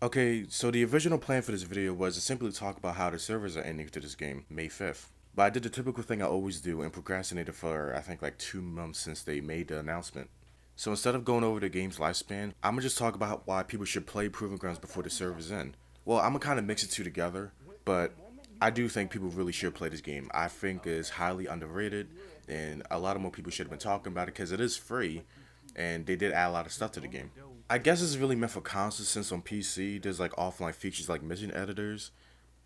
Okay, so the original plan for this video was to simply talk about how the servers are ending to this game, May 5th. But I did the typical thing I always do and procrastinated for I think like 2 months since they made the announcement. So instead of going over the game's lifespan, I'm gonna just talk about why people should play Proving Grounds before the servers end. Well, I'm gonna kind of mix the two together, but I do think people really should play this game. I think it's highly underrated, and a lot of more people should have been talking about it because it is free, and they did add a lot of stuff to the game. I guess it's really meant for consoles since on PC there's like offline features like mission editors,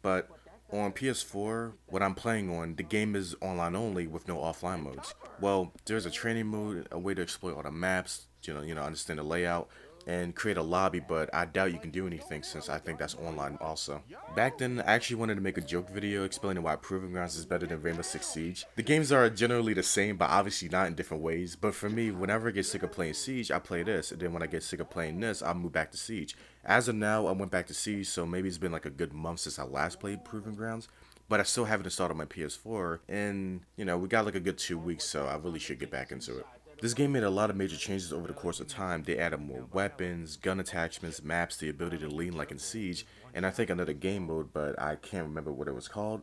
but on PS4, what I'm playing on, the game is online only with no offline modes. Well, there's a training mode, a way to exploit all the maps, understand the layout, and create a lobby, but I doubt you can do anything since I think that's online also. Back then, I actually wanted to make a joke video explaining why Proving Grounds is better than Rainbow Six Siege. The games are generally the same, but obviously not in different ways, but for me, whenever I get sick of playing Siege, I play this, and then when I get sick of playing this, I'll move back to Siege. As of now, I went back to Siege, so maybe it's been like a good month since I last played Proving Grounds, but I still haven't installed on my PS4, and, we got like a good 2 weeks, so I really should get back into it. This game made a lot of major changes over the course of time. They added more weapons, gun attachments, maps, the ability to lean like in Siege, and I think another game mode, but I can't remember what it was called.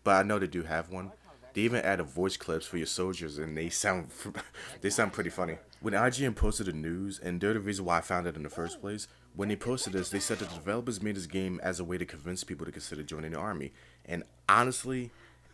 But I know they do have one. They even added voice clips for your soldiers, and they sound they sound pretty funny. When IGN posted the news, and they're the reason why I found it in the first place, when they posted this, they said that the developers made this game as a way to convince people to consider joining the army. And honestly,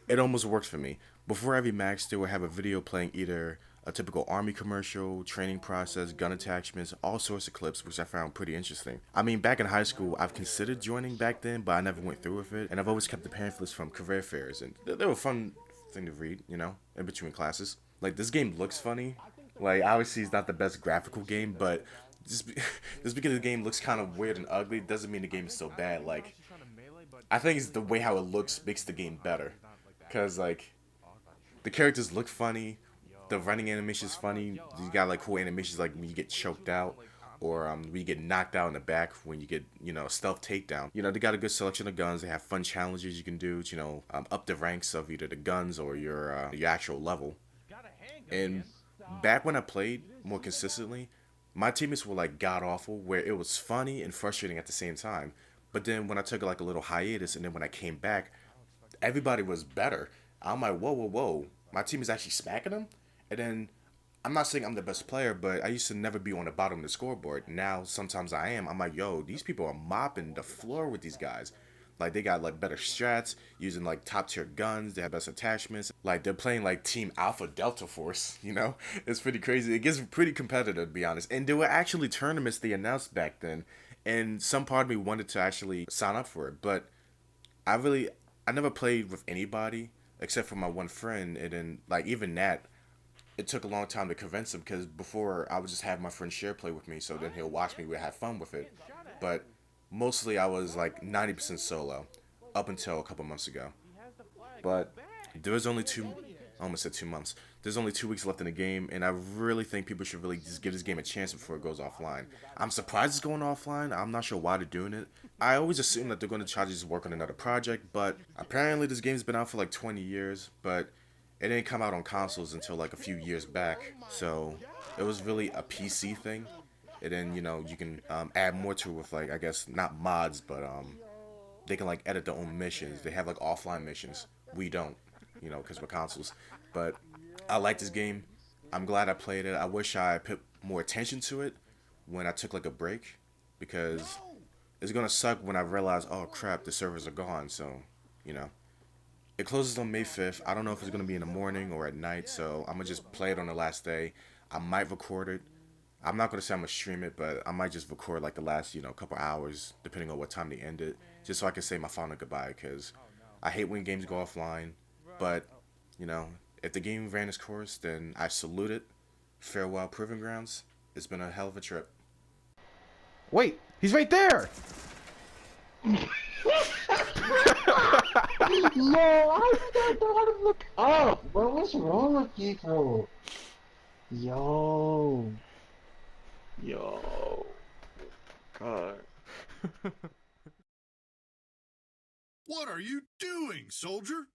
it almost works for me. Before every max, they would have a video playing either a typical army commercial, training process, gun attachments, all sorts of clips, which I found pretty interesting. I mean, back in high school, I've considered joining back then, but I never went through with it, and I've always kept the pamphlets from career fairs, and they were a fun thing to read, in between classes. Like, this game looks funny. Like, obviously, it's not the best graphical game, but just, just because the game looks kind of weird and ugly doesn't mean the game is so bad. Like, I think it's the way how it looks makes the game better. Because, like, the characters look funny, the running animation is funny. You got like cool animations like when you get choked out, or when you get knocked out in the back when you get stealth takedown. They got a good selection of guns. They have fun challenges you can do. Up the ranks of either the guns or your actual level. And back when I played more consistently, my teammates were like god awful, where it was funny and frustrating at the same time. But then when I took like a little hiatus, and then when I came back, everybody was better. I'm like, whoa, whoa, whoa. My team is actually smacking them. And then I'm not saying I'm the best player, but I used to never be on the bottom of the scoreboard. Now sometimes I am. I'm like, yo, these people are mopping the floor with these guys. Like they got like better strats, using like top tier guns. They have best attachments. Like they're playing like Team Alpha Delta Force. It's pretty crazy. It gets pretty competitive to be honest. And there were actually tournaments they announced back then, and some part of me wanted to actually sign up for it, but I really I never played with anybody except for my one friend, and then like even that it took a long time to convince him because before I would just have my friend share play with me, so then he'll watch me, we'll have fun with it. But mostly I was like 90% solo up until a couple months ago. But there was only I almost said 2 months. There's only 2 weeks left in the game, and I really think people should really just give this game a chance before it goes offline. I'm surprised it's going offline. I'm not sure why they're doing it. I always assume that they're going to try to just work on another project, but apparently this game's been out for like 20 years, but it didn't come out on consoles until like a few years back. So it was really a PC thing. And then you can add more to it with like I guess not mods, but they can like edit their own missions. They have like offline missions. We don't, because we're consoles. But I like this game. I'm glad I played it. I wish I put more attention to it when I took like a break, because it's gonna suck when I realize, oh crap, the servers are gone. So, you know, it closes on May 5th. I don't know if it's gonna be in the morning or at night. So I'm gonna just play it on the last day. I might record it. I'm not gonna say I'm gonna stream it, but I might just record like the last, couple hours, depending on what time they end it, just so I can say my final goodbye. Cause I hate when games go offline, but you know, if the game ran its course, then I salute it. Farewell, Proving Grounds. It's been a hell of a trip. Wait, he's right there! No, I don't know how to look up. Bro, what's wrong with people? Yo, yo, God. What are you doing, soldier?